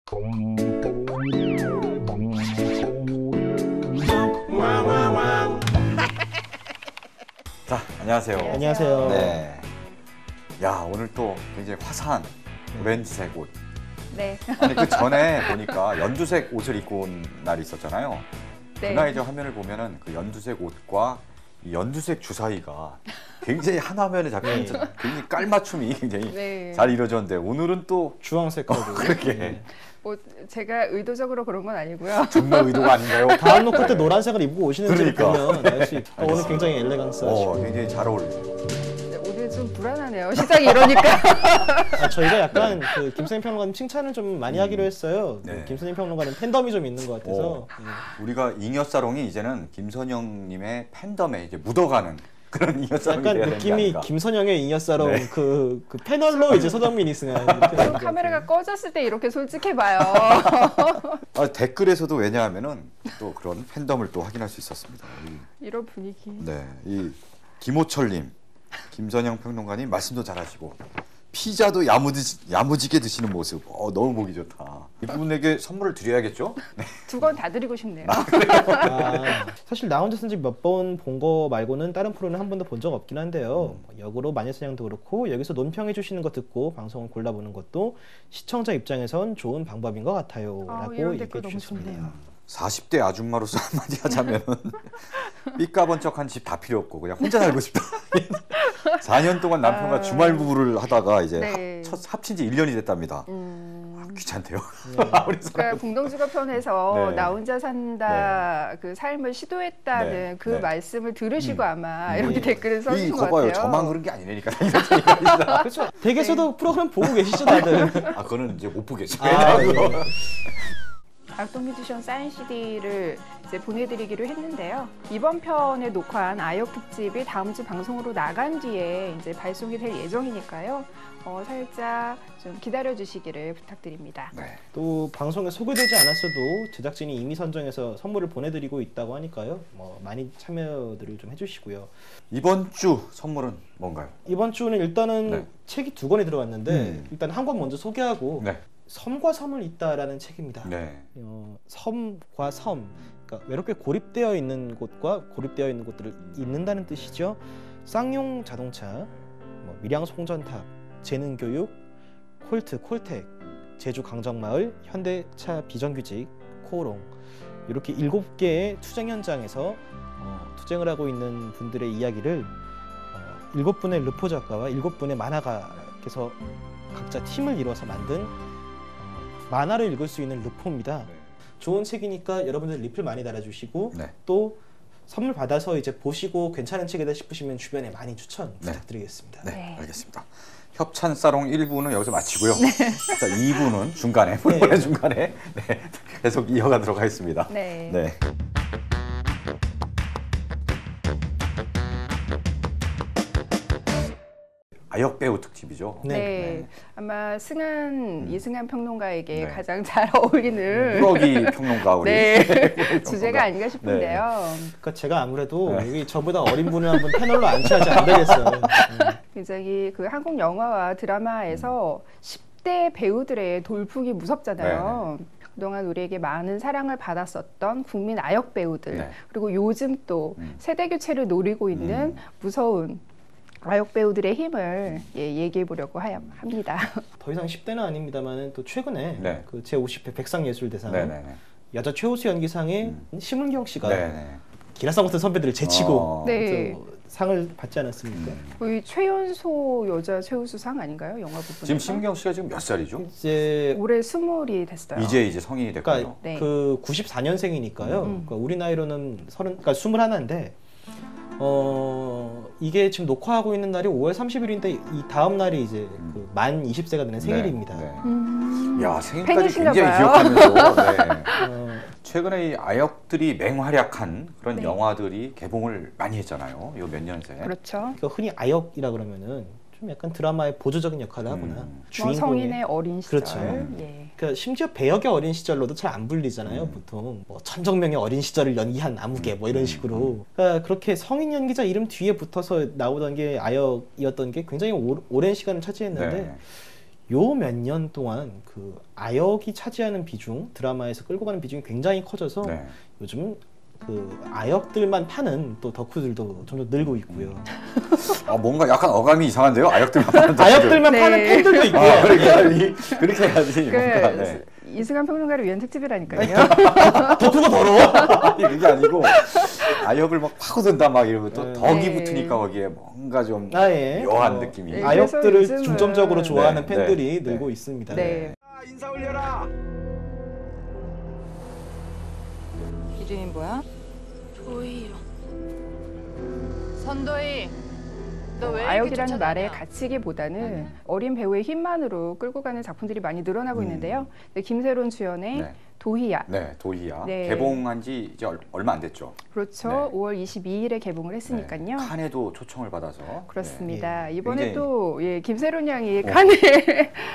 자, 안녕하세요. 네, 안녕하세요. 네. 야, 오늘 또 굉장히 화사한 오렌지색 옷. 네. 아니, 그 전에 보니까 연두색 옷을 입고 온 날이 있었잖아요. 네. 그날 저 화면을 보면은 그 연두색 옷과 이 연두색 주사위가 굉장히 한 화면에 잡히는 굉장히 깔맞춤이 굉장히 네. 잘 이루어졌는데 오늘은 또 주황색깔로. 그렇게 네. 뭐 제가 의도적으로 그런 건 아니고요. 정말 의도가 아닌가요? 다음 녹화 때 노란색을 입고 오시는지를 그러니까. 보면 알 수 있다. 오늘 굉장히 엘레강스하시고. 굉장히 잘 어울리죠. 오늘 좀 불안하네요. 시작이 이러니까. 저희가 약간 그 김선임 평론가님 칭찬을 좀 많이 하기로 했어요. 네. 김선임 평론가는 팬덤이 좀 있는 것 같아서. 우리가 잉여사롱이 이제는 김선영님의 팬덤에 이제 묻어가는 그런 잉여사롱이 약간 돼야 되는 게 느낌이 아닌가. 김선영의 잉여사롱 네. 그 패널로 이제 서정민이 승한. 카메라가 꺼졌을 때 이렇게 솔직해봐요. 댓글에서도 왜냐하면은 또 그런 팬덤을 또 확인할 수 있었습니다. 이런 분위기. 네, 이 김호철님, 김선영 평론가님 말씀도 잘하시고 피자도 야무지게 드시는 모습, 너무 보기 좋다. 이분에게 선물을 드려야겠죠? 네. 두 건 다 드리고 싶네요. 사실 나 혼자 쓴지 몇 번 본 거 말고는 다른 프로는 한 번도 본 적 없긴 한데요. 역으로 마녀사냥도 그렇고 여기서 논평해 주시는 거 듣고 방송을 골라보는 것도 시청자 입장에선 좋은 방법인 것 같아요. 라고 이런 얘기해 댓글 너무 주셨습니다. 좋네요. 40대 아줌마로서 한마디 하자면 삐까번쩍한 집 다 필요 없고 그냥 혼자 살고 싶다. 4년 동안 남편과 주말 부부를 하다가 이제 네. 합친 지 1년이 됐답니다. 귀찮대요. 그러니까 공동주거 편에서 네. 나 혼자 산다 그 삶을 시도했다는 네. 그 네. 말씀을 들으시고 아마 이렇게 댓글을 써주신 것 거봐요. 같아요. 저만 그런 게 아니라니까. 이런 얘기가 그렇죠. 댁에서도 프로그램 보고 계시죠, 다들. 그거는 이제 못 보겠죠. 네. 악동 뮤지션 사인 CD를 이제 보내드리기로 했는데요. 이번 편에 녹화한 아역 특집이 다음 주 방송으로 나간 뒤에 이제 발송이 될 예정이니까요. 살짝 좀 기다려주시기를 부탁드립니다. 네. 또 방송에 소개되지 않았어도 제작진이 이미 선정해서 선물을 보내드리고 있다고 하니까요. 많이 참여들을 좀 해주시고요. 이번 주 선물은 뭔가요? 이번 주는 일단은 네. 책이 2권이 들어왔는데 일단 한 권 먼저 소개하고 네. 섬과 섬을 잇다라는 책입니다. 네. 섬과 섬, 그러니까 외롭게 고립되어 있는 곳과 고립되어 있는 곳들을 잇는다는 뜻이죠. 쌍용 자동차, 밀양 송전탑, 재능교육, 콜트, 콜텍, 제주 강정마을, 현대차 비정규직, 코오롱 이렇게 7개의 투쟁 현장에서 투쟁을 하고 있는 분들의 이야기를 7분의 르포 작가와 7분의 만화가께서 각자 팀을 이뤄서 만든 만화를 읽을 수 있는 르포입니다. 네. 좋은 책이니까 여러분들 리플 많이 달아주시고 네. 또 선물 받아서 이제 보시고 괜찮은 책이다 싶으시면 주변에 많이 추천 네. 부탁드리겠습니다. 네, 알겠습니다. 협찬 사롱 1부는 여기서 마치고요. 자, 2부는 중간에, 프로그램 중간에 계속 이어가도록 하겠습니다. 네. 네. 아역 배우 특집이죠. 네. 아마 이승한 평론가에게 네. 가장 잘 어울리는 꾸러기 평론가 우리. 주제가 아닌가 싶은데요. 그러니까 제가 아무래도 여기 저보다 어린 분을 한번 패널로 안치하지 안 되겠어요. 굉장히 그 한국 영화와 드라마에서 10대 배우들의 돌풍이 무섭잖아요. 그동안 우리에게 많은 사랑을 받았었던 국민 아역 배우들, 그리고 요즘 또 세대 교체를 노리고 있는 무서운 아역 배우들의 힘을 얘기해 보려고 합니다. 더 이상 10대는 아닙니다만 또 최근에 네. 그 제50회 백상예술대상 네네네. 여자 최우수 연기상에 심은경 씨가 네네. 기라성 같은 선배들을 제치고 네. 또 상을 받지 않았습니까? 거의 최연소 여자 최우수상 아닌가요? 영화 부분에서? 지금 심경 씨가 지금 몇 살이죠? 이제 올해 20이 됐어요. 이제 성인이 됐군요. 그러니까 네. 그 94년생이니까요. 그러니까 우리 나이로는 그러니까 21인데 이게 지금 녹화하고 있는 날이 5월 30일인데 이 다음 날이 이제 그 만 20세가 되는 생일입니다. 네. 야, 생일까지 팬이신가 굉장히 봐요. 기억하면서 최근에 이 아역들이 맹활약한 그런 영화들이 개봉을 많이 했잖아요. 요 몇 년 새. 그렇죠. 그러니까 흔히 아역이라 그러면은 좀 약간 드라마의 보조적인 역할을 하거나 성인의 어린 시절. 그렇죠. 예. 그러니까 심지어 배역의 어린 시절로도 잘 안 불리잖아요. 보통 천정명의 어린 시절을 연기한 아무개 이런 식으로. 그러니까 그렇게 성인 연기자 이름 뒤에 붙어서 나오던 게 아역이었던 게 굉장히 오랜 시간을 차지했는데 요 몇 년 동안 그 아역이 차지하는 비중, 드라마에서 끌고 가는 비중이 굉장히 커져서 네. 요즘 그 아역들만 파는 또 덕후들도 점점 늘고 있고요. 뭔가 약간 어감이 이상한데요? 아역들만 파는 아역들만 네. 파는 팬들도 있고요. 그렇게 해야지. 뭔가, 네. 이승환 평론가를 위한 특집이라니까요. 덕후가 더러워. 아니, 그게 아니고 아역을 막 파고든다 막 이러면 또 네. 덕이 네. 붙으니까 거기에 뭔가 좀 예. 묘한 느낌이. 네. 아역들을 그래서 요즘은- 중점적으로 좋아하는 네, 팬들이 네, 늘고 네. 있습니다. 네. 인사 올려라. 이름이 뭐야? 도희요. 선도희. 너 왜 아역이라는 말의 가치기보다는 어린 배우의 힘만으로 끌고 가는 작품들이 많이 늘어나고 있는데요. 네, 김세론 주연의 네. 도희야. 네, 도희야. 네. 개봉한 지 이제 얼마 안 됐죠. 그렇죠. 네. 5월 22일에 개봉을 했으니까요. 네. 칸에도 초청을 받아서 그렇습니다. 네. 이번에 굉장히- 또 김세론 양이 칸에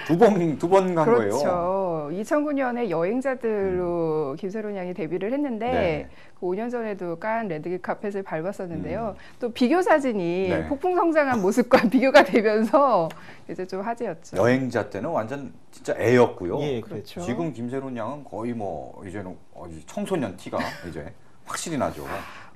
두 번 간 거예요. 그렇죠. 2009년에 여행자들로 김세론 양이 데뷔를 했는데 네. 그 5년 전에도 깐 레드 카펫을 밟았었는데요. 또 비교 사진이 네. 폭풍 성장한 모습과 비교가 되면서 이제 좀 화제였죠. 여행자 때는 완전 진짜 애였고요. 예, 그렇죠. 지금 김세론 양은 거의 뭐 이제는 청소년 티가 이제 확실히 나죠.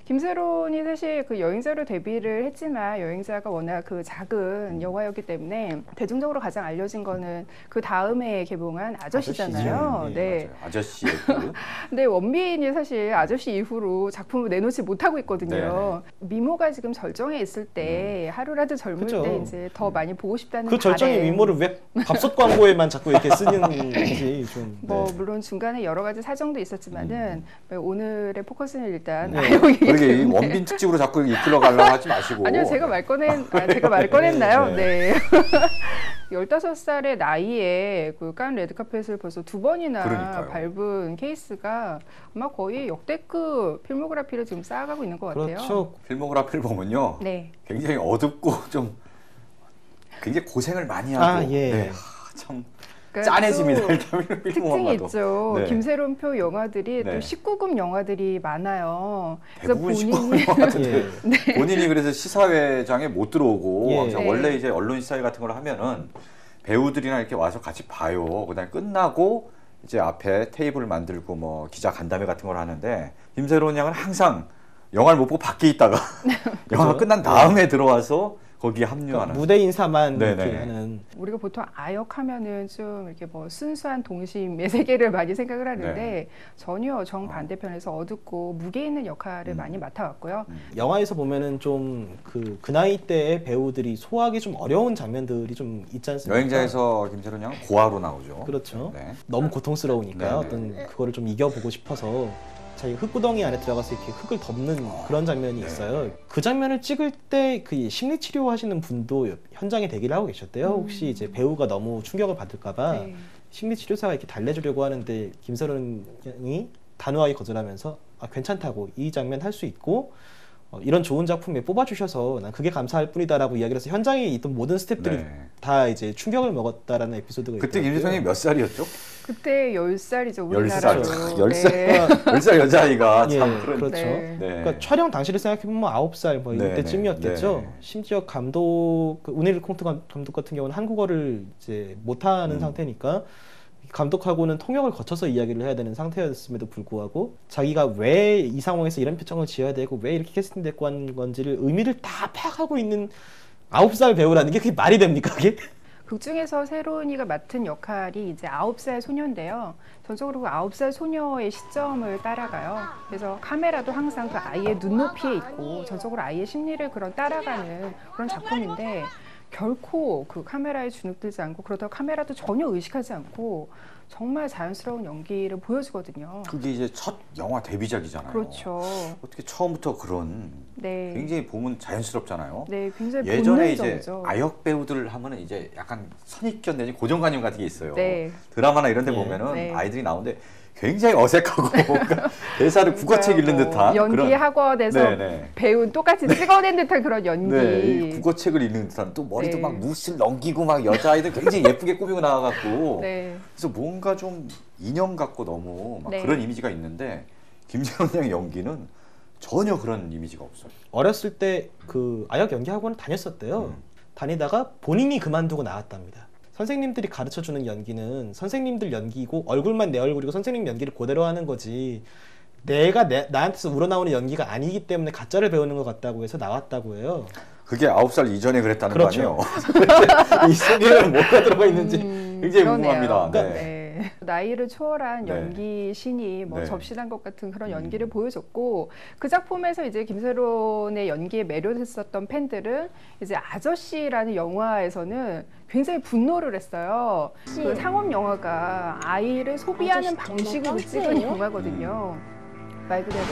김세론이 사실 그 여행자로 데뷔를 했지만 여행자가 워낙 그 작은 영화였기 때문에 대중적으로 가장 알려진 거는 그 다음에 개봉한 아저씨잖아요. 아저씨죠. 네. 맞아요. 아저씨의 그 근데 원빈이 사실 아저씨 이후로 작품을 내놓지 못하고 있거든요. 미모가 지금 절정에 있을 때 하루라도 젊을 그쵸. 때 이제 더 많이 보고 싶다는 그 절정의 바램. 미모를 왜 밥솥 광고에만 자꾸 이렇게 쓰는지 좀. 뭐 네. 물론 중간에 여러 가지 사정도 있었지만은 오늘의 포커스는 일단 네. 아역이기 그러게 이 때문에. 원빈 특집으로 자꾸 이끌어 가려고 하지 마시고. 아니요, 제가 말 꺼냈나요? 네. 네. 15살의 나이에 그 깐 레드카펫을 벌써 2번이나 그러니까요. 밟은 케이스가 아마 거의 역대급 필모그래피를 지금 쌓아가고 있는 것 같아요. 그렇죠. 필모그래피를 보면요. 네. 굉장히 어둡고 좀 굉장히 고생을 많이 하고 아, 예. 네, 참 그러니까 짠해집니다. 또 일단 특징이 필모만 봐도. 있죠. 네. 김세론표 영화들이 네. 또 19금 영화들이 많아요. 대부분 본인이 19금 영화인데 예. 본인이 그래서 시사회장에 못 들어오고 예. 항상 네. 원래 이제 언론 시사회 같은 걸 하면은 배우들이나 이렇게 와서 같이 봐요. 그다음에 끝나고 이제 앞에 테이블을 만들고 뭐 기자 간담회 같은 걸 하는데 김세론 양은 항상 영화를 못 보고 밖에 있다가 영화가 그죠? 끝난 다음에 들어와서 거기에 그러니까 합류하는. 무대 인사만 네네. 이렇게 하는. 우리가 보통 아역하면은 좀 이렇게 뭐 순수한 동심의 세계를 많이 생각을 하는데 네. 전혀 정반대편에서 어둡고 무게 있는 역할을 많이 맡아왔고요. 영화에서 보면은 좀 그 나이 때의 배우들이 소화하기 좀 어려운 장면들이 좀 있지 않습니까? 여행자에서 김세론 양은 고아로 나오죠. 그렇죠. 네. 너무 고통스러우니까 네네. 어떤 그거를 좀 이겨보고 싶어서 자기 흙구덩이 안에 들어가서 이렇게 흙을 덮는 그런 장면이 네. 있어요. 그 장면을 찍을 때 그 심리치료 하시는 분도 현장에 대기를 하고 계셨대요. 혹시 이제 배우가 너무 충격을 받을까봐 네. 심리치료사가 이렇게 달래주려고 하는데 김세론 양이 단호하게 거절하면서 괜찮다고 이 장면 할 수 있고 이런 좋은 작품에 뽑아주셔서 난 그게 감사할 뿐이다라고 이야기를 해서 현장에 있던 모든 스태프들이 네. 다 이제 충격을 먹었다라는 에피소드가 그때 있더라고요. 김세선이 몇 살이었죠? 그때 10살이죠, 10살. 우리나라로. 참, 네. 10살. 10살 여자아이가 예, 참 그런. 그렇죠. 네. 네. 그러니까 촬영 당시를 생각해보면 9살 뭐 네, 이때쯤이었겠죠. 네. 심지어 감독, 우니르 콩트 감독 같은 경우는 한국어를 이제 못하는 상태니까 감독하고는 통역을 거쳐서 이야기를 해야 되는 상태였음에도 불구하고 자기가 왜 이 상황에서 이런 표정을 지어야 되고 왜 이렇게 캐스팅됐고 하는 건지를 의미를 다 파악하고 있는 9살 배우라는 게 그게 말이 됩니까 그게? 극 중에서 세론이가 맡은 역할이 이제 9살 소녀인데요. 전적으로 그 9살 소녀의 시점을 따라가요. 그래서 카메라도 항상 그 아이의 눈높이에 있고 전적으로 아이의 심리를 그런 따라가는 그런 작품인데 결코 그 카메라에 주눅들지 않고 그렇다고 카메라도 전혀 의식하지 않고 정말 자연스러운 연기를 보여주거든요. 그게 이제 첫 영화 데뷔작이잖아요. 그렇죠. 어떻게 처음부터 그런 네. 굉장히 보면 자연스럽잖아요. 네, 굉장히 예전에 이제 본능적이죠. 아역 배우들 하면은 이제 약간 선입견 내지 고정관념 같은 게 있어요. 네. 드라마나 이런 데 예. 보면은 네. 아이들이 나오는데 굉장히 어색하고 뭔가 대사를 국어책 읽는 듯한 연기 그런 학원에서 네네. 배운 똑같이 찍어낸 듯한 그런 연기. 네, 이 국어책을 읽는 듯한 또 머리도 네. 막 무실 넘기고 막 여자아이들 굉장히 예쁘게 꾸미고 나와갖고 네. 그래서 뭔가 좀 인형 같고 너무 막 네. 그런 이미지가 있는데 김세론 양의 연기는 전혀 그런 이미지가 없어요. 어렸을 때 그 아역 연기 학원을 다녔었대요. 다니다가 본인이 그만두고 나왔답니다. 선생님들이 가르쳐주는 연기는 선생님들 연기고 얼굴만 내 얼굴이고 선생님 연기를 그대로 하는 거지 내가 나한테서 우러나오는 연기가 아니기 때문에 가짜를 배우는 것 같다고 해서 나왔다고 해요. 그게 9살 이전에 그랬다는 그렇죠. 거 아니에요? 이 속에는 뭐가 들어가 있는지 굉장히 그러네요. 궁금합니다. 그러니까 네. 나이를 초월한 네. 연기 신이 뭐 네. 접신한 것 같은 그런 연기를 보여줬고 그 작품에서 이제 김세론의 연기에 매료됐었던 팬들은 이제 아저씨라는 영화에서는 굉장히 분노를 했어요. 그 상업 영화가 아이를 소비하는 아저씨 방식으로 정말 찍은 깜찍해요? 영화거든요. 말 그대로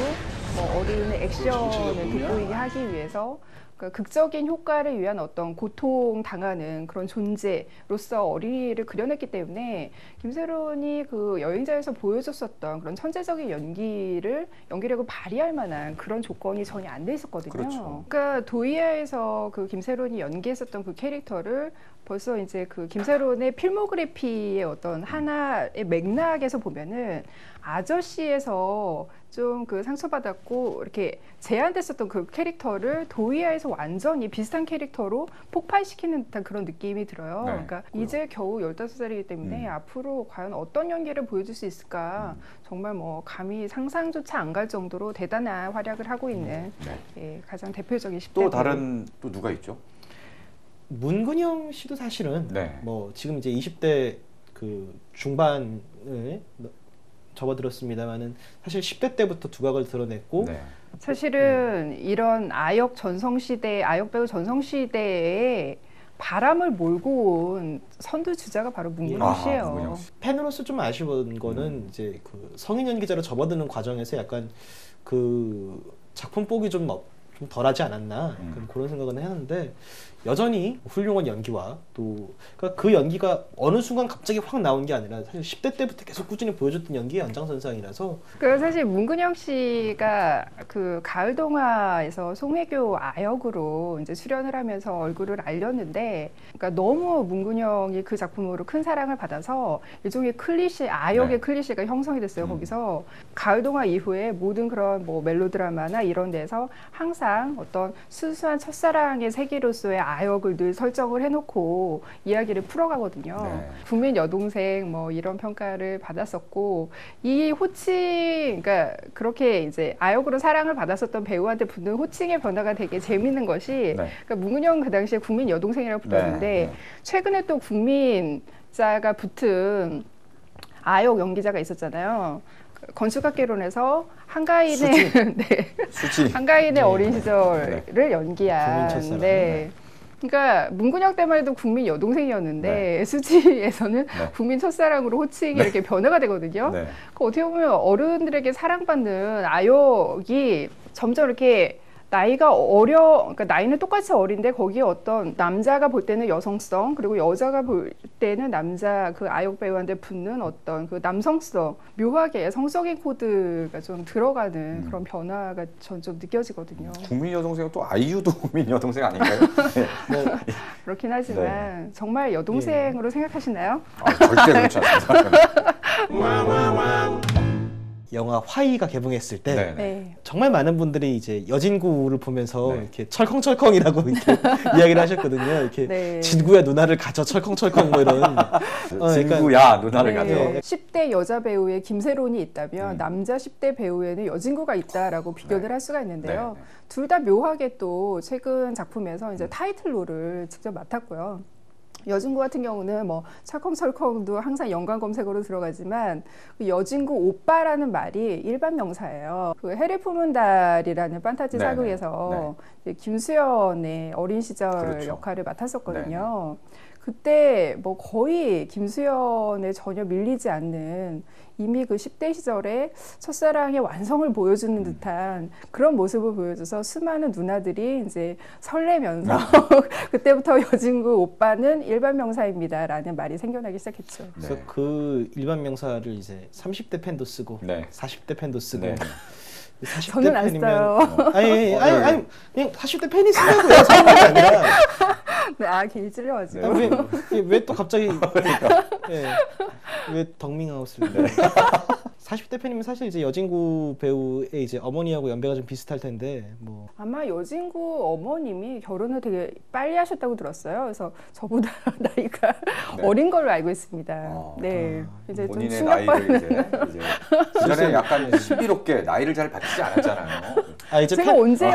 뭐 어른의 액션을 돋보이게 하기 위해서 그러니까 극적인 효과를 위한 어떤 고통 당하는 그런 존재로서 어린이를 그려냈기 때문에 김세론이 그 여행자에서 보여줬었던 그런 천재적인 연기력을 발휘할 만한 그런 조건이 전혀 안 돼 있었거든요. 그렇죠. 그러니까 도이아에서 그 김세론이 연기했었던 그 캐릭터를 벌써 이제 그 김세론의 필모그래피의 어떤 하나의 맥락에서 보면은 아저씨에서 좀 그 상처받았고 이렇게 제한됐었던 그 캐릭터를 도이아에서 완전히 비슷한 캐릭터로 폭발시키는 듯한 그런 느낌이 들어요. 네, 그러니까 그래요. 이제 겨우 15살이기 때문에 앞으로 과연 어떤 연기를 보여줄 수 있을까 정말 뭐 감히 상상조차 안 갈 정도로 대단한 활약을 하고 있는 네. 예, 가장 대표적인 10대 또 다른 또 누가 있죠? 문근영 씨도 사실은 네. 뭐 지금 이제 20대 그 중반을 접어들었습니다만은 사실 10대 때부터 두각을 드러냈고 네. 사실은 이런 아역 배우 전성시대에 바람을 몰고 온 선두주자가 바로 문근영 씨예요. 문근영 씨. 팬으로서 좀 아쉬운 거는 이제 그 성인 연기자로 접어드는 과정에서 약간 그 작품복이 좀 덜하지 않았나 그런 생각은 했는데 여전히 훌륭한 연기와 또 그러니까 그 연기가 어느 순간 갑자기 확 나온 게 아니라 사실 10대 때부터 계속 꾸준히 보여줬던 연기의 연장선상이라서 그 사실 문근영 씨가 그 가을 동화에서 송혜교 아역으로 이제 출연을 하면서 얼굴을 알렸는데, 그러니까 너무 문근영이 그 작품으로 큰 사랑을 받아서 일종의 클리셰 아역의 네. 클리셰가 형성이 됐어요. 거기서 가을 동화 이후에 모든 그런 뭐 멜로드라마나 이런 데서 항상 어떤 순수한 첫사랑의 세계로서의 아역을 늘 설정을 해놓고 이야기를 풀어가거든요. 네. 국민 여동생 뭐 이런 평가를 받았었고, 이 호칭, 그러니까 그렇게 이제 아역으로 사랑을 받았었던 배우한테 붙는 호칭의 변화가 되게 재밌는 것이, 네. 그러니까 문근영 그 당시에 국민 여동생이라고 불렀는데 네. 최근에 또 국민자가 붙은 아역 연기자가 있었잖아요. 건축학개론에서 한가인의 네. 수지. 한가인의 네. 어린 시절을 국민 연기한. 첫사랑. 네. 그러니까 문근영 때만 해도 국민 여동생이었는데 네. 수지에서는 네. 국민 첫사랑으로 호칭이 이렇게 변화가 되거든요. 네. 그 어떻게 보면 어른들에게 사랑받는 아역이 점점 이렇게 나이가 그러니까 나이는 똑같이 어린데 거기에 어떤 남자가 볼 때는 여성성, 그리고 여자가 볼 때는 남자 그 아역 배우한테 붙는 어떤 그 남성성, 묘하게 성적인 코드가 좀 들어가는 그런 변화가 전 좀 느껴지거든요. 국민 여동생은 또 아이유도 국민 여동생 아닌가요? 네. 뭐 그렇긴 하지만 정말 여동생으로 생각하시나요? 아, 절대 그렇지 않습니다. 영화 화이가 개봉했을 때 네. 네. 정말 많은 분들이 이제 여진구를 보면서 네. 이렇게 철컹철컹이라고 이렇게 이야기를 하셨거든요. 이렇게 네. 진구야 누나를 가져 철컹철컹 뭐 이런 그러니까 친구야 누나를 네. 가져. 10대 여자 배우에 김세론이 있다면 남자 10대 배우에는 여진구가 있다라고 비교를 네. 할 수가 있는데요. 네. 둘 다 묘하게 또 최근 작품에서 이제 타이틀로를 직접 맡았고요. 여진구 같은 경우는 뭐 철컹철컹도 항상 연관 검색어로 들어가지만 그 여진구 오빠라는 말이 일반 명사예요. 그 해를 품은 달이라는 판타지 네네. 사극에서 이제 김수연의 어린 시절 그렇죠. 역할을 맡았었거든요. 그때 뭐 거의 김수연에 전혀 밀리지 않는 이미 그 10대 시절에 첫사랑의 완성을 보여주는 듯한 그런 모습을 보여줘서 수많은 누나들이 이제 설레면서 그때부터 여진구 오빠는 일반 명사입니다라는 말이 생겨나기 시작했죠. 그래서 네. 그 일반 명사를 이제 30대 팬도 쓰고 네. 40대 팬도 쓰고 네. 40대 저는 안 팬이면 써요. 아니 그냥 40대 팬이 쓰냐고요. 쓰는 게 아니라 네, 아, 괜히 찔려가지고. 왜 또 갑자기 왜 덕밍아웃을 40대 팬이면 사실 이제 여진구 배우의 이제 어머니하고 연배가 좀 비슷할 텐데 뭐 아마 여진구 어머님이 결혼을 되게 빨리 하셨다고 들었어요. 그래서 저보다 나이가 네. 어린 걸로 알고 있습니다. 네, 이제 좀 본인의 충격받는. 나이를 이제 그전에 약간 신비롭게 나이를 잘 밝히지 않았잖아요. 아 이제 제가 언제요?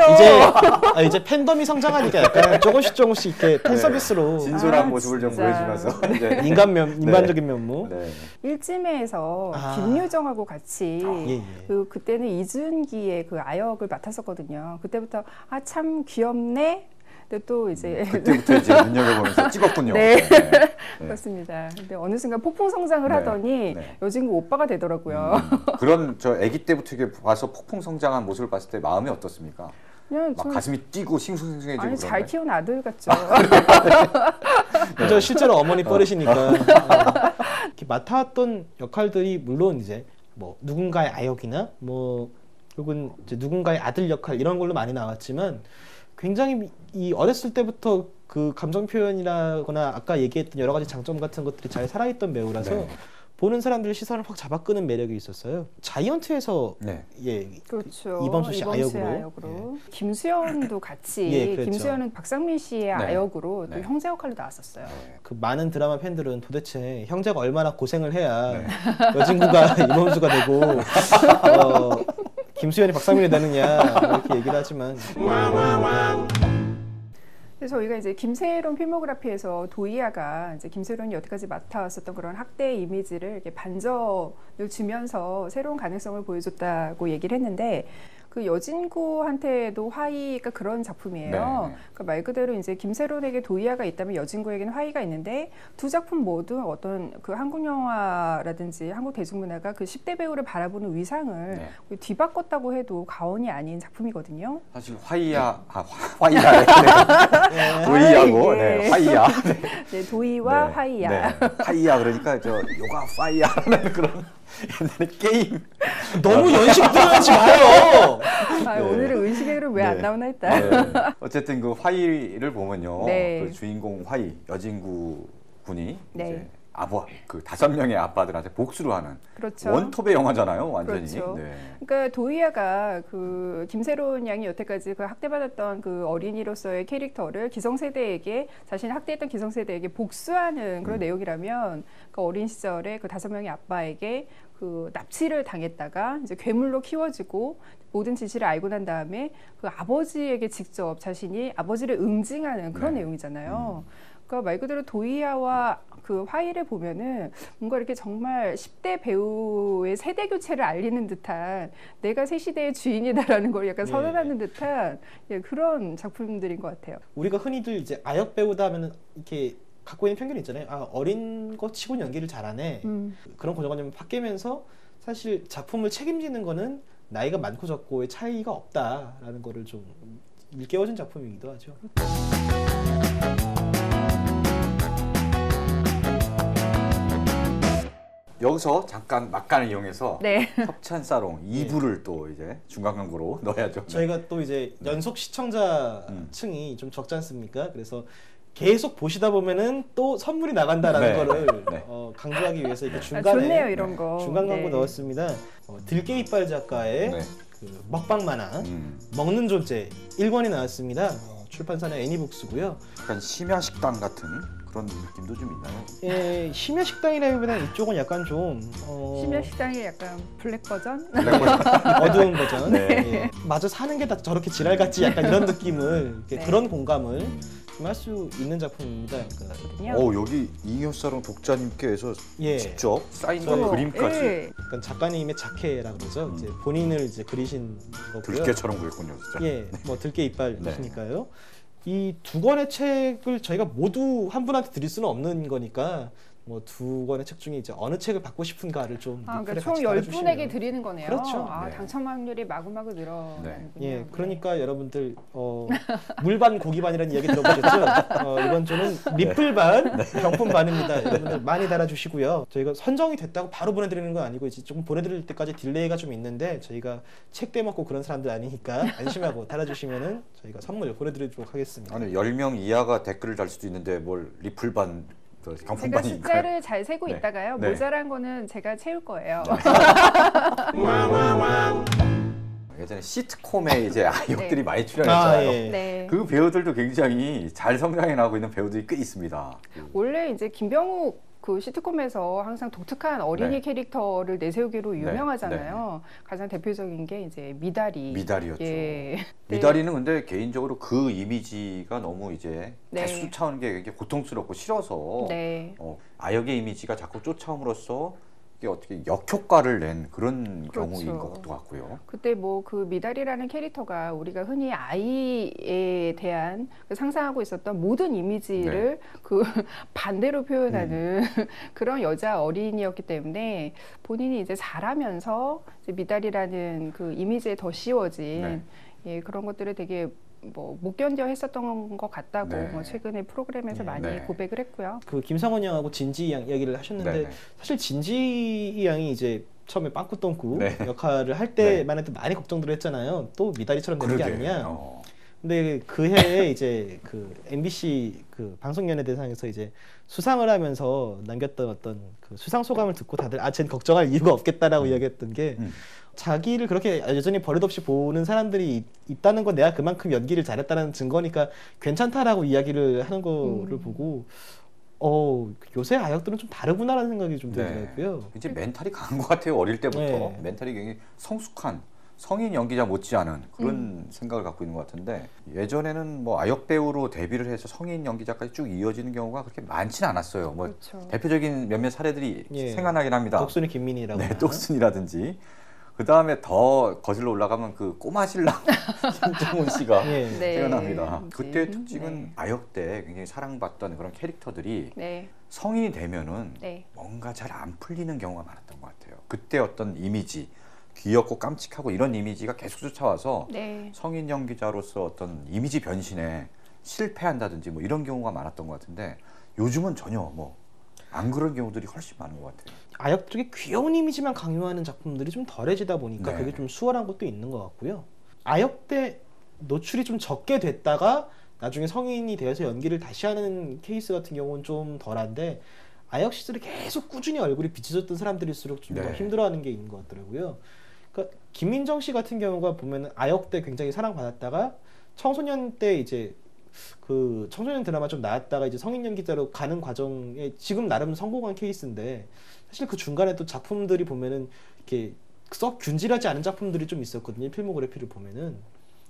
이제 팬덤이 성장하니까 약간 조금씩 이렇게 팬 서비스로 진솔한 아, 모습을 좀 진짜. 보여주면서 이제 인간적인 면모. 네. 일지매에서 아. 김유정하고 같이 예. 그때는 이준기의 그 아역을 맡았었거든요. 그때부터 아 참 귀엽네. 근데 또 이제 그때부터 이제 눈여겨보면서 찍었군요. 네. 네. 그렇습니다. 근데 어느 순간 폭풍 성장을 네. 하더니 네. 여진구 오빠가 되더라고요. 그런 저 아기 때부터 이렇게 봐서 폭풍 성장한 모습을 봤을 때 마음이 어떻습니까? 그냥 막 좀 가슴이 뛰고 싱숭생숭해지고 아니 그런가요? 잘 키운 아들 같죠. 저 실제로 어머니 뻘이시니까 이렇게 맡아왔던 역할들이 물론 이제 뭐 누군가의 아역이나 뭐 혹은 이제 누군가의 아들 역할 이런 걸로 많이 나왔지만 굉장히 이 어렸을 때부터 그 감정 표현이라거나 아까 얘기했던 여러 가지 장점 같은 것들이 잘 살아있던 배우라서 네. 보는 사람들의 시선을 확 잡아끄는 매력이 있었어요. 자이언트에서 네. 예 그렇죠. 이범수 씨 아역으로. 아역으로. 김수현도 같이 예, 그랬죠. 김수현은 박상민 씨의 네. 아역으로 또 네. 형제 역할로 나왔었어요. 그 많은 드라마 팬들은 도대체 형제가 얼마나 고생을 해야 네. 여진구가 이범수가 되고 김수현이 박상민이 되느냐 이렇게 얘기를 하지만 그래서 저희가 이제 김세론 필모그래피에서 도이아가 이제 김세론이 여태까지 맡아왔었던 그런 학대 이미지를 이렇게 반전을 주면서 새로운 가능성을 보여줬다고 얘기를 했는데 그 여진구한테도 화이가 그런 작품이에요. 네. 그러니까 말 그대로 이제 김세론에게 도이아가 있다면 여진구에게는 화이가 있는데 두 작품 모두 어떤 그 한국 영화라든지 한국 대중문화가 그 10대 배우를 바라보는 위상을 네. 뒤바꿨다고 해도 과언이 아닌 작품이거든요. 사실 화이야, 화이야, 네. 도이하고 네. 네. 화이야. 네, 도이와 네. 화이야. 네. 화이야 그러니까 저 요가 파이야라는 그런 옛날에 게임. 너무 연식 들어가지 마요. 아, 네. 오늘은 의식의 흐름 왜 안 네. 나오나 했다. 네. 어쨌든 그 화이를 보면요, 네. 그 주인공 화이 여진구 군이 네. 이제 그 5명의 아빠들한테 복수를 하는 그렇죠. 원톱의 영화잖아요, 완전히. 그렇죠. 네. 그러니까 도이아가 그 김세론 양이 여태까지 그 학대받았던 그 어린이로서의 캐릭터를 기성세대에게 자신이 학대했던 기성세대에게 복수하는 그런 내용이라면 그 어린 시절에 그 5명의 아빠에게 그 납치를 당했다가 이제 괴물로 키워지고 모든 진실을 알고 난 다음에 그 아버지에게 직접 자신이 아버지를 응징하는 그런 네. 내용이잖아요. 그러니까 말 그대로 도이아와 그 화이를 보면은 뭔가 이렇게 정말 10대 배우의 세대 교체를 알리는 듯한 내가 새 시대의 주인이다라는 걸 약간 예. 선언하는 듯한 예, 그런 작품들인 것 같아요. 우리가 흔히들 이제 아역 배우다 하면은 이렇게 갖고 있는 편견이 있잖아요. 아, 어린 거 치고는 연기를 잘하네. 그런 고정관념을 팍 깨면서 사실 작품을 책임지는 거는 나이가 많고 적고의 차이가 없다라는 거를 좀 일깨워준 작품이기도 하죠. 여기서 잠깐 막간을 이용해서 네. 협찬 사롱 2부를 또 이제 중간 광고로 넣어야죠. 저희가 또 이제 연속 시청자층이 좀 적지 않습니까? 그래서 계속 보시다 보면은 또 선물이 나간다라는 네. 거를 네. 강조하기 위해서 이렇게 아, 중간에 좋네요 이런 거. 중간 광고 네. 넣었습니다. 들깨 이빨 작가의 네. 그 먹방 만화 음. 먹는 존재 1권이 나왔습니다. 출판사는 애니북스고요. 약간 심야 식당 같은 그런 느낌도 좀 있나요? 예, 심야 식당이라기보다는 이쪽은 약간 좀 심야 식당의 약간 블랙 버전? 어두운 버전. 네. 예. 마저 사는 게 다 저렇게 지랄 같지 약간 이런 느낌을 이렇게 네. 그런 공감을 좀 할 수 있는 작품입니다. 그러니까 여기 이효사롱 독자님께서 예. 직접 사인과 저희- 그림까지 예. 약간 작가님의 자케라 그러죠. 이제 본인을 이제 그리신 거고요. 들깨처럼 그렸군요, 진짜. 예, 뭐 들깨 이빨이니까요. 이 두 권의 책을 저희가 모두 한 분한테 드릴 수는 없는 거니까 뭐 두 권의 책 중에 이제 어느 책을 받고 싶은가를 좀 아, 리플에 그러니까 총 같이 10분에게 달아주시면. 드리는 거네요. 그렇죠. 아, 네. 당첨 확률이 마구마구 늘어나는군요. 예, 그러니까 여러분들 물반 고기반이라는 이야기 들어보셨죠? 이번 주는 리플 반, 병품 반입니다. 여러분들 많이 달아주시고요. 저희가 선정이 됐다고 바로 보내드리는 건 아니고 이제 조금 보내드릴 때까지 딜레이가 좀 있는데 저희가 책 떼먹고 그런 사람들 아니니까 안심하고 달아주시면은 저희가 선물 보내드리도록 하겠습니다. 아니 10명 이하가 댓글을 달 수도 있는데 뭘 리플반 또 제가 경품반이니까요. 숫자를 잘 세고 네. 있다가요. 네. 모자란 거는 제가 채울 거예요. 예전에 시트콤에 이제 아역들이 많이 출연했잖아요. 예. 네. 그 배우들도 굉장히 잘 성장해 나가고 있는 배우들이 꽤 있습니다. 원래 이제 김병욱 그 시트콤에서 항상 독특한 어린이 네. 캐릭터를 내세우기로 네. 유명하잖아요. 가장 대표적인 게 이제 미다리. 미다리였죠. 예. 미다리는 근데 개인적으로 그 이미지가 너무 이제 네. 계속 쫓아오는 게 굉장히 고통스럽고 싫어서 네. 아역의 이미지가 자꾸 쫓아옴으로써 이게 어떻게 역효과를 낸 그런 그렇죠. 경우인 것도 같고요. 그때 뭐 그 미다리라는 캐릭터가 우리가 흔히 아이에 대한 그 상상하고 있었던 모든 이미지를 그 반대로 표현하는 그런 여자 어린이였기 때문에 본인이 이제 자라면서 이제 미다리라는 그 이미지에 더 씌워진 네. 예, 그런 것들을 되게 뭐 못 견뎌 했었던 것 같다고 네. 뭐 최근에 프로그램에서 네. 많이 네. 고백을 했고요. 그 김상원 양하고 진지 양 이야기를 하셨는데 네. 사실 진지 양이 이제 처음에 빵꾸똥꾸 네. 역할을 할 때만 해도 많이 걱정들을 했잖아요. 또 미다리처럼 되는 게 그러게. 아니냐. 근데 그 해에 이제 그 MBC 그 방송연예대상에서 이제 수상을 하면서 남겼던 어떤 그 수상 소감을 듣고 다들 쟨 걱정할 이유가 없겠다라고 이야기했던 게 자기를 그렇게 여전히 버릇없이 보는 사람들이 있다는 건 내가 그만큼 연기를 잘했다는 증거니까 괜찮다라고 이야기를 하는 거를 보고 요새 아역들은 좀 다르구나라는 생각이 좀 들더라고요. 이제 멘탈이 강한 것 같아요. 어릴 때부터 네. 멘탈이 굉장히 성숙한 성인 연기자 못지않은 그런 생각을 갖고 있는 것 같은데 예전에는 뭐 아역 배우로 데뷔를 해서 성인 연기자까지 쭉 이어지는 경우가 그렇게 많지는 않았어요. 뭐 그렇죠. 대표적인 몇몇 사례들이 예. 생각나긴 합니다. 덕순이 김민희라고. 네, 똑순이라든지 그 다음에 더 거슬러 올라가면 그 꼬마 신랑 김정훈 씨가 예. 네. 생각납니다. 이제, 그때 특징은 네. 아역 때 굉장히 사랑받던 그런 캐릭터들이 네. 성인이 되면은 네. 뭔가 잘 안 풀리는 경우가 많았던 것 같아요. 그때 어떤 이미지, 귀엽고 깜찍하고 이런 이미지가 계속 쫓아와서 네. 성인 연기자로서 어떤 이미지 변신에 실패한다든지 뭐 이런 경우가 많았던 것 같은데 요즘은 전혀 뭐 안 그런 경우들이 훨씬 많은 것 같아요. 아역들에게 귀여운 이미지만 강요하는 작품들이 좀 덜해지다 보니까 네. 그게 좀 수월한 것도 있는 것 같고요. 아역 때 노출이 좀 적게 됐다가 나중에 성인이 되어서 연기를 다시 하는 케이스 같은 경우는 좀 덜한데 아역 시절에 계속 꾸준히 얼굴이 비춰졌던 사람들일수록 좀 더 네. 힘들어하는 게 있는 것 같더라고요. 그러니까 김민정 씨 같은 경우가 보면은 아역 때 굉장히 사랑받았다가 청소년 때 이제 그 청소년 드라마 좀 나왔다가 이제 성인 연기자로 가는 과정에 지금 나름 성공한 케이스인데 사실 그 중간에 또 작품들이 보면은 이렇게 썩 균질하지 않은 작품들이 좀 있었거든요. 필모그래피를 보면은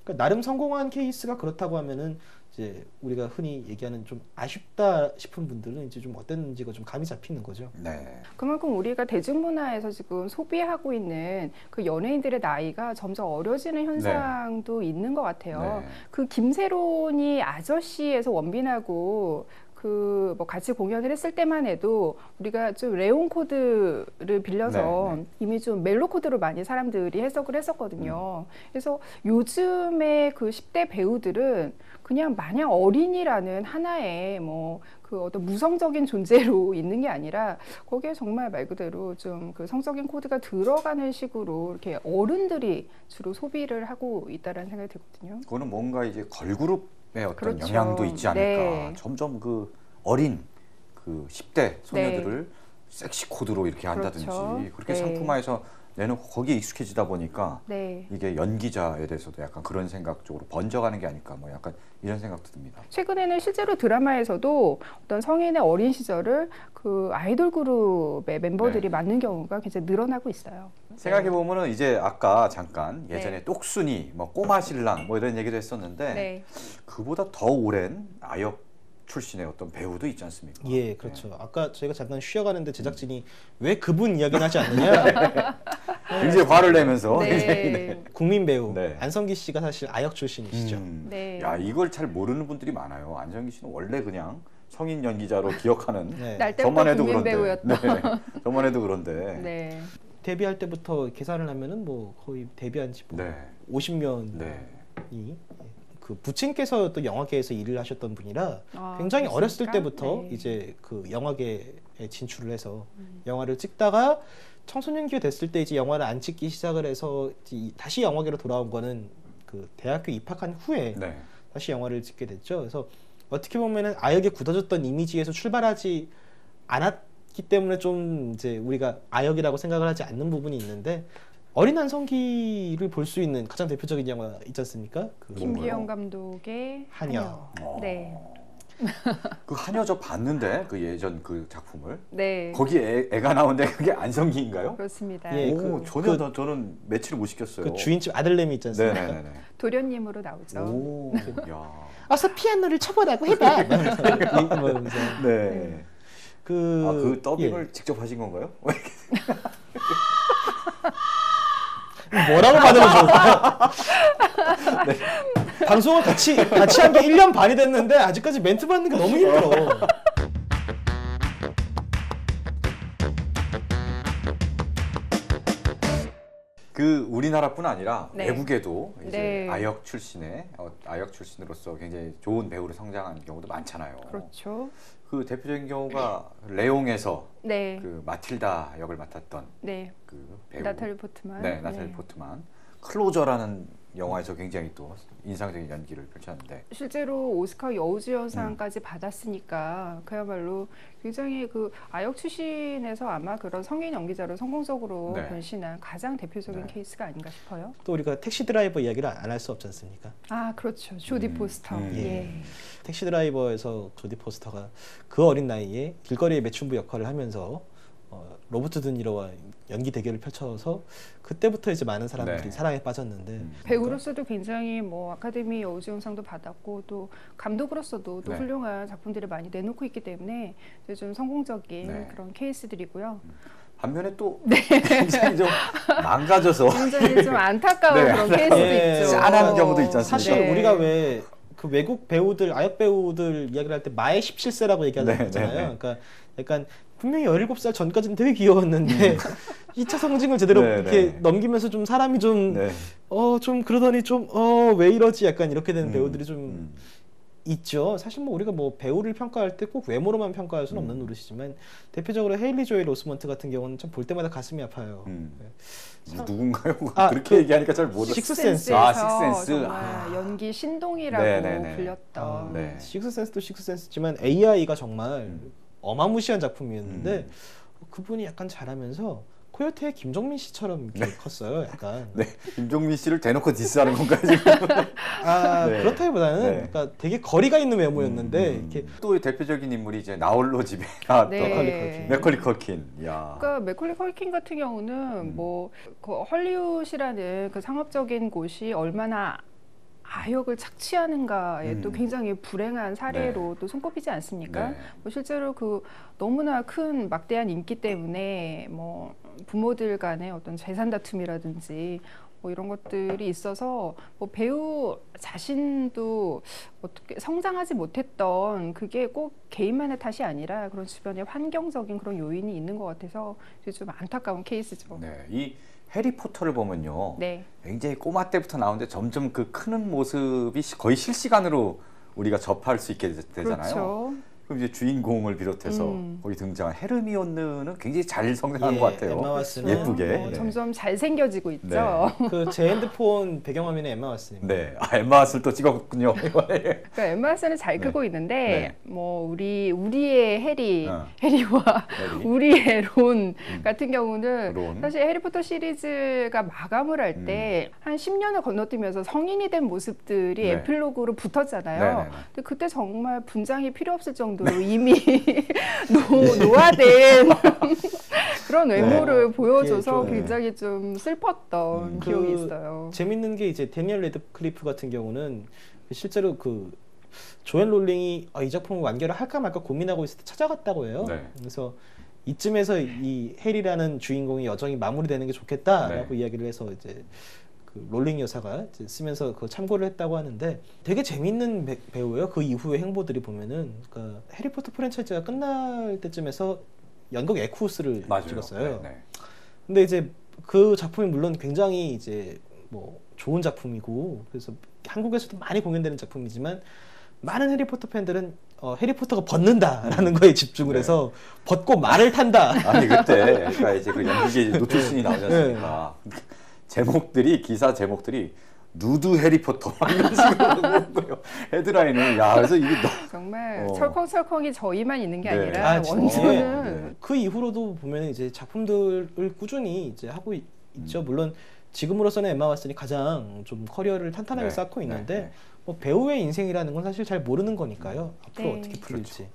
그러니까 나름 성공한 케이스가 그렇다고 하면은 이제 우리가 흔히 얘기하는 좀 아쉽다 싶은 분들은 이제 좀 어땠는지가 좀 감이 잡히는 거죠. 네. 그만큼 우리가 대중문화에서 지금 소비하고 있는 그 연예인들의 나이가 점점 어려지는 현상도 있는 것 같아요. 네. 그 김세론이 아저씨에서 원빈하고 그 뭐 같이 공연을 했을 때만 해도 우리가 좀 레온 코드를 빌려서 네, 네. 이미 좀 멜로 코드로 많이 사람들이 해석을 했었거든요. 그래서 요즘의 그 10대 배우들은 그냥 마냥 어린이라는 하나의 뭐 그 어떤 무성적인 존재로 있는 게 아니라 거기에 정말 말 그대로 좀 그 성적인 코드가 들어가는 식으로 이렇게 어른들이 주로 소비를 하고 있다라는 생각이 들거든요. 그거는 뭔가 이제 걸그룹의 어떤 그렇죠. 영향도 있지 않을까. 네. 점점 그 어린 그 10대 소녀들을 섹시 코드로 이렇게 한다든지 그렇죠. 그렇게 네. 상품화해서 내놓고 거기에 익숙해지다 보니까 네. 이게 연기자에 대해서도 약간 그런 생각 쪽으로 번져가는 게 아닐까 뭐 약간 이런 생각도 듭니다. 최근에는 실제로 드라마에서도 어떤 성인의 어린 시절을 그 아이돌 그룹의 멤버들이 네. 맡는 경우가 굉장히 늘어나고 있어요. 생각해 보면은 이제 아까 잠깐 예전에 네. 똑순이, 뭐 꼬마 신랑 뭐 이런 얘기도 했었는데 네. 그보다 더 오랜 아역 출신의 어떤 배우도 있지 않습니까? 예, 그렇죠. 아까 저희가 잠깐 쉬어가는데 제작진이 왜 그분 이야기는 하지 않느냐. 굉장히 화를 내면서 네. 굉장히 국민 배우 네. 안성기 씨가 사실 아역 출신이시죠. 네. 야 이걸 잘 모르는 분들이 많아요. 안정기 씨는 원래 그냥 성인 연기자로 기억하는 네. 날 저만 때부터 해도 국민 그런데 배우였다. 네. 저만 해도 그런데 네. 데뷔할 때부터 계산을 하면은 뭐 거의 데뷔한 지 네. 50년이 네. 그 부친께서 또 영화계에서 일을 하셨던 분이라 아, 굉장히 그렇습니까? 어렸을 때부터 네. 이제 그 영화계에 진출을 해서 영화를 찍다가 청소년기가 됐을 때 이제 영화를 안 찍기 시작을 해서 다시 영화계로 돌아온 거는 그 대학교 입학한 후에 네. 다시 영화를 찍게 됐죠. 그래서 어떻게 보면은 아역에 굳어졌던 이미지에서 출발하지 않았기 때문에 좀 이제 우리가 아역이라고 생각을 하지 않는 부분이 있는데 어린 한성기를 볼 수 있는 가장 대표적인 영화 있지 않습니까? 그 김기영 감독의 하녀. 네. 그 하녀 저 봤는데 그 예전 그 작품을 네. 거기에 애가 나오는데 그게 안성기인가요? 그렇습니다. 예, 오, 전혀 저는 매치를 못 시켰어요. 그 주인집 아들내미 있지 않습니까? 네네네. 도련님으로 나오죠. 오, 야. 어서 피아노를 쳐보라고 해봐. 이러면서. 네. 그 더빙을 직접 하신 건가요? 뭐라고 받으면 좋을까요? 방송을 같이 한 게 1년 반이 됐는데 아직까지 멘트 받는 게 너무 힘들어. 그 우리나라뿐 아니라 네. 외국에도 이제 네. 아역 출신으로서 굉장히 좋은 배우로 성장한 경우도 많잖아요. 그렇죠. 그 대표적인 경우가 레옹에서 네. 그 마틸다 역을 맡았던 네. 그 배우 나탈리 포트만. 네, 나탈리 포트만. 클로저라는 영화에서 굉장히 또 인상적인 연기를 펼쳤는데 실제로 오스카 여우주연상까지 받았으니까 그야말로 굉장히 그 아역 출신에서 아마 그런 성인 연기자로 성공적으로 네. 변신한 가장 대표적인 네. 케이스가 아닌가 싶어요. 또 우리가 택시 드라이버 이야기를 안 할 수 없지 않습니까? 아, 그렇죠. 조디 포스터. 예. 택시 드라이버에서 조디 포스터가 그 어린 나이에 길거리의 매춘부 역할을 하면서 로버트 드니로와 연기 대결을 펼쳐서 그때부터 이제 많은 사람들이 네. 사랑에 빠졌는데 배우로서도 굉장히 뭐 아카데미 여우주연상도 받았고 또 감독으로서도 또 네. 훌륭한 작품들을 많이 내놓고 있기 때문에 이제 좀 성공적인 네. 그런 케이스들이고요. 반면에 또 굉장히 좀 망가져서 굉장히 좀 안타까운 네. 그런 케이스도 예. 있죠. 짠한 경우도 있지 않습니까? 사실 네. 우리가 왜 그 외국 배우들 아역 배우들 이야기를 할 때 마의 17세라고 얘기하는 거 네, 있잖아요. 네, 네. 그러니까 약간 분명히 17살 전까지는 되게 귀여웠는데 2차 성징을 제대로 네, 이렇게 네. 넘기면서 좀 사람이 좀 네. 좀 그러더니 좀 왜 이러지 약간 이렇게 되는 배우들이 좀 음. 있죠. 사실 뭐 우리가 뭐 배우를 평가할 때 꼭 외모로만 평가할 수는 없는 노릇이지만 대표적으로 헤일리 조엘 오스먼트 같은 경우는 참 볼 때마다 가슴이 아파요. 누군가요? 아, 그렇게 그 얘기하니까 잘 모르겠어요. 식스센스. 아, 식스센스에서 식스센스. 정말 아. 연기 신동이라고 네네네. 불렸던 네. 식스센스도 식스센스지만 AI가 정말 어마무시한 작품이었는데 그분이 약간 잘하면서 코요테의 김정민 씨처럼 이렇게 컸어요. 약간. 네, 김종민 씨를 대놓고 디스하는 건가요 지금? 네. 그렇다기보다는 네. 그러니까 되게 거리가 있는 외모였는데 이렇게 또 대표적인 인물이 이제 나홀로 집에 나왔던 네. 맥컬리 컬킨. 야. 그러니까 맥콜리 컬킨 같은 경우는 뭐 그 헐리우드라는 그 상업적인 곳이 얼마나 아역을 착취하는가에 또 굉장히 불행한 사례로 또 손꼽히지 않습니까? 네. 뭐 실제로 그 너무나 큰 막대한 인기 때문에 뭐 부모들 간의 어떤 재산 다툼이라든지 뭐 이런 것들이 있어서 뭐 배우 자신도 어떻게 성장하지 못했던 그게 꼭 개인만의 탓이 아니라 그런 주변의 환경적인 그런 요인이 있는 것 같아서 이제 좀 안타까운 케이스죠. 네, 이 해리포터를 보면요, 네. 굉장히 꼬마 때부터 나오는데 점점 그 크는 모습이 거의 실시간으로 우리가 접할 수 있게 되잖아요. 그렇죠. 그럼 이제 주인공을 비롯해서 거기 등장한 헤르미온느는 굉장히 잘 성장한 것 같아요. 엠마 왓슨. 예쁘게. 네. 점점 잘생겨지고 있죠. 제 핸드폰 배경화면에 엠마 왓슨입니다. 네, 엠마 왓슨을 또 찍었군요. 그러니까 엠마 왓슨은 잘 네. 크고 있는데 네. 뭐 해리의 해리와 해리. 우리의 론 같은 경우는 론. 사실 해리포터 시리즈가 마감을 할 때 한 10년을 건너뛰면서 성인이 된 모습들이 네. 에필로그로 붙었잖아요. 네, 네, 네. 근데 그때 정말 분장이 필요 없을 정도로 이미 노화된 그런 외모를 보여줘서 좀, 굉장히 좀 슬펐던 기억이 있어요. 재밌는 게 이제 데니얼 레드클리프 같은 경우는 실제로 그 조앤 롤링이 이 작품을 완결을 할까 말까 고민하고 있을 때 찾아갔다고 해요. 네. 그래서 이쯤에서 이 해리라는 주인공이 여정이 마무리되는 게 좋겠다라고 네. 이야기를 해서 이제 그 롤링 여사가 이제 쓰면서 그 참고를 했다고 하는데 되게 재밌는 배우예요. 그 이후의 행보들이 보면은 그러니까 해리포터 프랜차이즈가 끝날 때쯤에서 연극 에쿠스를 맞아요. 찍었어요. 네, 네. 근데 이제 그 작품이 물론 굉장히 이제 뭐 좋은 작품이고 그래서 한국에서도 많이 공연되는 작품이지만 많은 해리포터 팬들은 해리포터가 벗는다라는 거에 집중을 네. 해서 벗고 말을 탄다. 아니 그때 그러니까 이제 그 연극에 노출신이 나오지 않습니까? 기사 제목들이 누드 해리포터 막 이런 식으로 하는 거예요. 헤드라인을. 야, 그래서 이게 정말 철컹철컹이 저희만 있는 게 네. 아니라 아, 진짜. 원주는 네. 그 이후로도 보면 이제 작품들을 꾸준히 이제 하고 있죠. 물론 지금으로서는 엠마 왓슨이 가장 좀 커리어를 탄탄하게 네. 쌓고 있는데 네. 뭐 배우의 인생이라는 건 사실 잘 모르는 거니까요. 앞으로 네. 어떻게 풀릴지.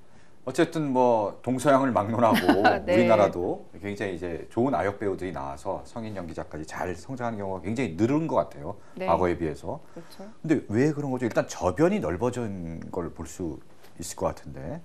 어쨌든 뭐 동서양을 막론하고 네. 우리나라도 굉장히 이제 좋은 아역 배우들이 나와서 성인 연기자까지 잘 성장하는 경우가 굉장히 늘은 것 같아요. 네. 과거에 비해서. 그렇죠. 근데 왜 그런 거죠? 일단 저변이 넓어진 걸 볼 수 있을 것 같은데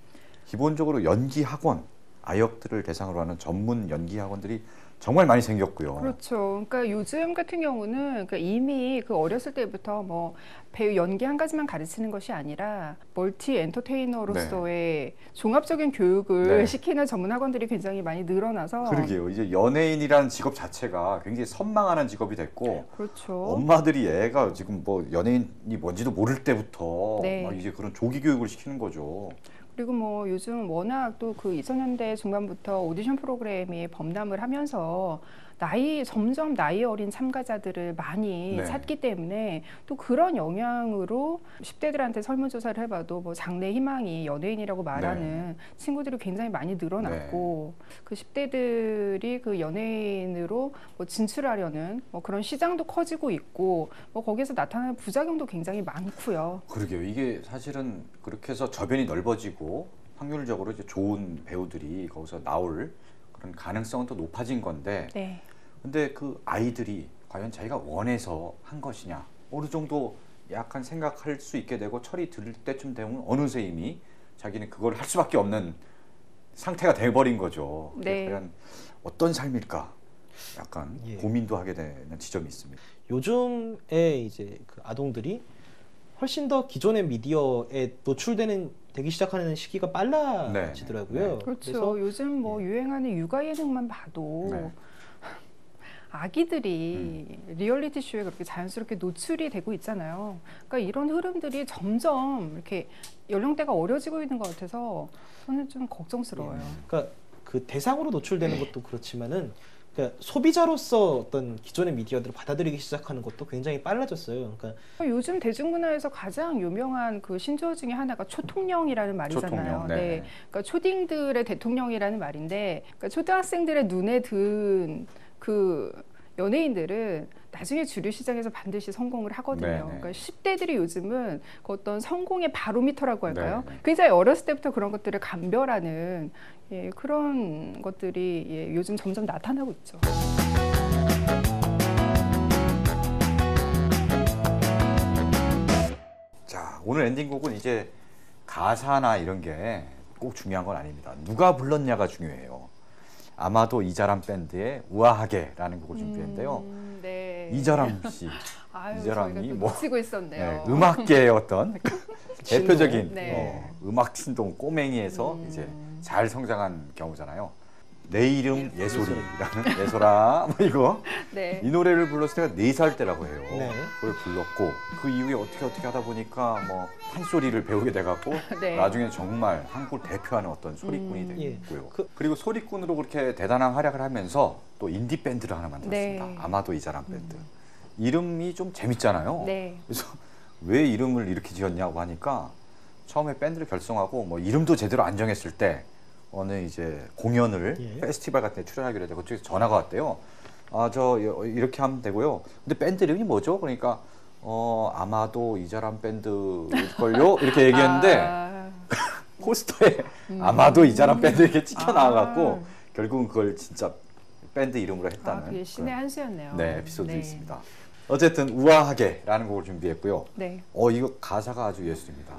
기본적으로 연기 학원, 아역들을 대상으로 하는 전문 연기 학원들이 정말 많이 생겼고요. 그렇죠. 그러니까 요즘 같은 경우는 그러니까 이미 그 어렸을 때부터 뭐 배우 연기 한 가지만 가르치는 것이 아니라 멀티 엔터테이너로서의 종합적인 교육을 네. 시키는 전문 학원들이 굉장히 많이 늘어나서 그러게요. 이제 연예인이라는 직업 자체가 굉장히 선망하는 직업이 됐고 그렇죠. 엄마들이 애가 지금 뭐 연예인이 뭔지도 모를 때부터 네. 막 이제 그런 조기 교육을 시키는 거죠. 그리고 뭐 요즘 워낙 또 그 2000년대 중반부터 오디션 프로그램이 범람을 하면서 점점 나이 어린 참가자들을 많이 네. 찾기 때문에 또 그런 영향으로 10대들한테 설문조사를 해봐도 뭐 장래 희망이 연예인이라고 말하는 친구들이 굉장히 많이 늘어났고 그 10대들이 그 연예인으로 뭐 진출하려는 뭐 그런 시장도 커지고 있고 뭐 거기서 나타나는 부작용도 굉장히 많고요. 그러게요. 이게 사실은 그렇게 해서 저변이 넓어지고 확률적으로 이제 좋은 배우들이 거기서 나올 그런 가능성은 더 높아진 건데 네. 근데 그 아이들이 과연 자기가 원해서 한 것이냐 어느 정도 약간 생각할 수 있게 되고 철이 들 때쯤 되면 어느새 이미 자기는 그걸 할 수밖에 없는 상태가 돼버린 거죠. 네. 과연 어떤 삶일까 약간 예. 고민도 하게 되는 지점이 있습니다. 요즘에 이제 그 아동들이 훨씬 더 기존의 미디어에 되기 시작하는 시기가 빨라지더라고요. 네. 그렇죠. 그래서 요즘 뭐 유행하는 육아 예능만 봐도 네. 아기들이 리얼리티 쇼에 그렇게 자연스럽게 노출이 되고 있잖아요. 그러니까 이런 흐름들이 점점 이렇게 연령대가 어려지고 있는 것 같아서 저는 좀 걱정스러워요. 그러니까 그 대상으로 노출되는 것도 그렇지만은 그러니까 소비자로서 어떤 기존의 미디어들을 받아들이기 시작하는 것도 굉장히 빨라졌어요. 그러니까 요즘 대중문화에서 가장 유명한 그 신조어 중에 하나가 초통령이라는 말이잖아요. 초통령, 네. 그러니까 초딩들의 대통령이라는 말인데, 그러니까 초등학생들의 눈에 든 그 연예인들은 나중에 주류 시장에서 반드시 성공을 하거든요. 네, 네. 그러니까 10대들이 요즘은 그 어떤 성공의 바로미터라고 할까요? 네, 네. 굉장히 어렸을 때부터 그런 것들을 감별하는 그런 것들이 요즘 점점 나타나고 있죠. 자, 오늘 엔딩곡은 이제 가사나 이런 게 꼭 중요한 건 아닙니다. 누가 불렀냐가 중요해요. 아마도 이자람 밴드의 우아하게라는 곡을 준비했는데요. 네. 이자람 씨, 아유, 이자람이 저희가 또 뭐 놓치고 있었네요. 음악계의 어떤 대표적인 네. 음악 신동 꼬맹이에서 이제 잘 성장한 경우잖아요. 내 이름 예솔이라는 예솔아 뭐 이거 네. 이 노래를 불렀을 때가 4살 때라고 해요. 네. 그걸 불렀고 그 이후에 어떻게 하다 보니까 뭐 판소리를 배우게 돼갖고 네. 나중에 정말 한국을 대표하는 어떤 소리꾼이 예. 됐고요. 그- 그리고 소리꾼으로 그렇게 대단한 활약을 하면서 또 인디 밴드를 하나 만들었습니다. 네. 아마도 이자람 밴드. 이름이 좀 재밌잖아요. 네. 그래서 왜 이름을 이렇게 지었냐고 하니까 처음에 밴드를 결성하고 뭐 이름도 제대로 안 정했을 때 어느 이제 공연을 예. 페스티벌 같은 데 출연하기로 해서 그쪽에서 전화가 왔대요. 아, 저 이렇게 하면 되고요. 근데 밴드 이름이 뭐죠? 그러니까 아마도 이자람 밴드일걸요? 이렇게 얘기했는데 아, 포스터에 아마도 이자람 밴드 이렇게 찍혀 나와갖고 아. 결국은 그걸 진짜 밴드 이름으로 했다는 그게 신의 한 수였네요. 네, 에피소드도 네. 있습니다. 어쨌든 우아하게라는 곡을 준비했고요. 네. 이거 가사가 아주 예술입니다.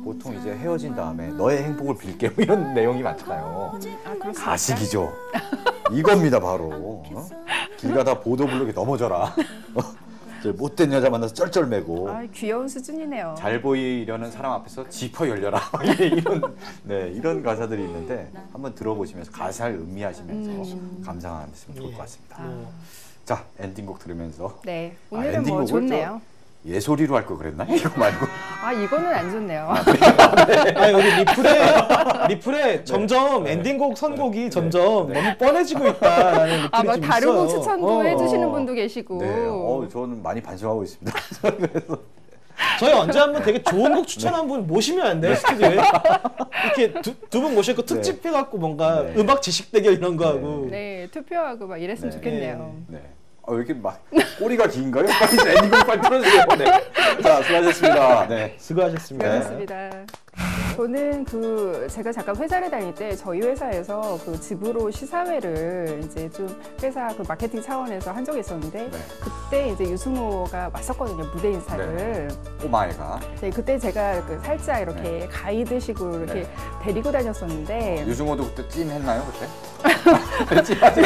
보통 이제 헤어진 다음에 너의 행복을 빌게 뭐 이런 내용이 많잖아요. 아, 그렇습니까? 가식이죠. 이겁니다 바로. 길 가다 보도블록에 넘어져라. 이제 못된 여자 만나서 쩔쩔매고 아, 귀여운 수준이네요. 잘 보이려는 사람 앞에서 지퍼 열려라. 이런 가사들이 있는데 한번 들어보시면서 가사를 음미하시면서 감상하시면 좋을 것 같습니다. 아, 자, 엔딩곡 들으면서 네. 오늘은 뭐 엔딩곡을 좋네요. 예소리로 할 거 그랬나? 이거 말고. 아 이거는 안 좋네요. 아니 우리 리플에 점점 엔딩곡 선곡이 점점 너무 뻔해지고 있다라는 느낌이 아, 막 좀 다른 곡 있어요. 추천도 해주시는 분도 계시고. 네, 저는 많이 반성하고 있습니다. 그래서 저희 언제 한번 되게 좋은 곡 추천한 분 모시면 안 돼요 스튜디오에? 이렇게 두 분 모시고 특집 해갖고 뭔가 네. 음악 지식 대결 이런 거 하고. 네, 투표하고 막 이랬으면 네. 좋겠네요. 네. 왜 이렇게 막 꼬리가 긴가요? 빨리 엔딩곡 빨리 틀어주세요. 네. 자, 수고하셨습니다. 네. 수고하셨습니다. 그렇습니다. 저는 제가 잠깐 회사를 다닐 때 저희 회사에서 집으로 시사회를 이제 좀 회사 마케팅 차원에서 한 적이 있었는데 네. 그때 이제 유승호가 왔었거든요, 무대 인사를. 꼬마애가 네, 그때 제가 살짝 이렇게 가이드식으로 이렇게 네. 데리고 다녔었는데. 유승호도 그때 찜했나요 그때? 찜하지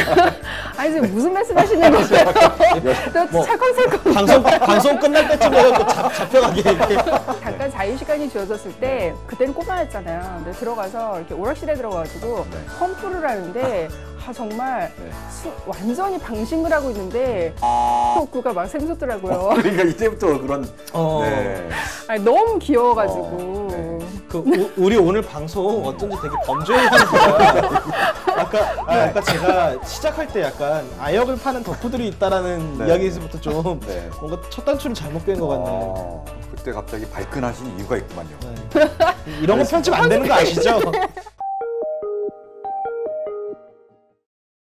아니 지금 무슨 말씀하시는 거예요? 뭐, 살컹살컹. 방송 끝날 때쯤 해갖고 잡혀가게 이렇게. 잠깐 자유 시간이 주어졌을 때 그때는 꼬마였잖아요. 근데 들어가서 이렇게 오락실에 들어가가지고 네. 펌프를 하는데 정말 네. 완전히 방심을 하고 있는데 구가 막 샘솟더라고요. 그러니까 이제부터 그런 네. 아니, 너무 귀여워가지고. 네. 우리 오늘 방송 어쩐지 되게 범죄하는 거야. 아까 제가 시작할 때 약간 아역을 파는 덕후들이 있다라는 네. 이야기에서부터 좀 네. 뭔가 첫 단추를 잘못 깬 것 같네요. 그때 갑자기 발끈하신 이유가 있구만요. 네. 이런 거 편집 안 되는 거 아시죠?